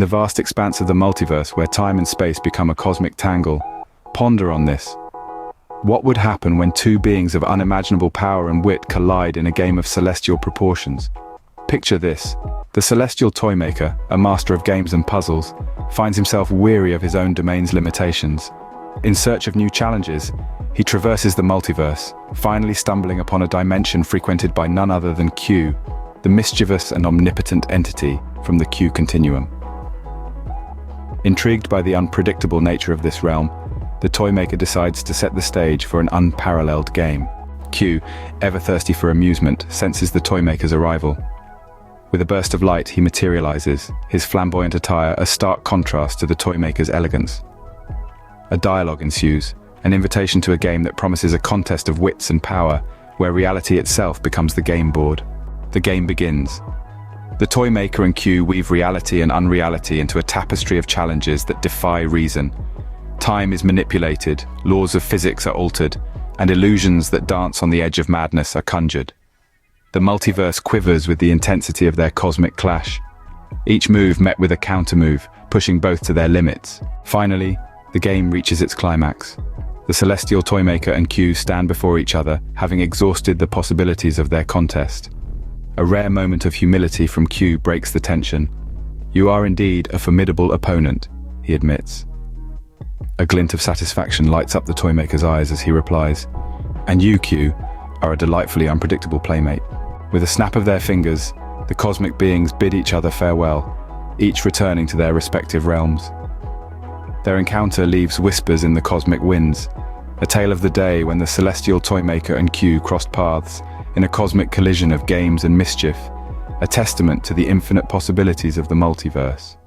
the vast expanse of the multiverse where time and space become a cosmic tangle, ponder on this. What would happen when two beings of unimaginable power and wit collide in a game of celestial proportions? Picture this. The celestial Toymaker, a master of games and puzzles, finds himself weary of his own domain's limitations. In search of new challenges, he traverses the multiverse, finally stumbling upon a dimension frequented by none other than Q, the mischievous and omnipotent entity from the Q continuum. Intrigued by the unpredictable nature of this realm, the Toymaker decides to set the stage for an unparalleled game. Q, ever thirsty for amusement, senses the Toymaker's arrival. With a burst of light, he materializes, his flamboyant attire a stark contrast to the Toymaker's elegance. A dialogue ensues, an invitation to a game that promises a contest of wits and power, where reality itself becomes the game board. The game begins. The Toymaker and Q weave reality and unreality into a tapestry of challenges that defy reason. Time is manipulated, laws of physics are altered, and illusions that dance on the edge of madness are conjured. The multiverse quivers with the intensity of their cosmic clash. Each move met with a countermove, pushing both to their limits. Finally, the game reaches its climax. The celestial Toymaker and Q stand before each other, having exhausted the possibilities of their contest. A rare moment of humility from Q breaks the tension. "You are indeed a formidable opponent," he admits. A glint of satisfaction lights up the Toymaker's eyes as he replies, "And you, Q, are a delightfully unpredictable playmate." With a snap of their fingers, the cosmic beings bid each other farewell, each returning to their respective realms. Their encounter leaves whispers in the cosmic winds, a tale of the day when the celestial Toymaker and Q crossed paths in a cosmic collision of games and mischief, a testament to the infinite possibilities of the multiverse.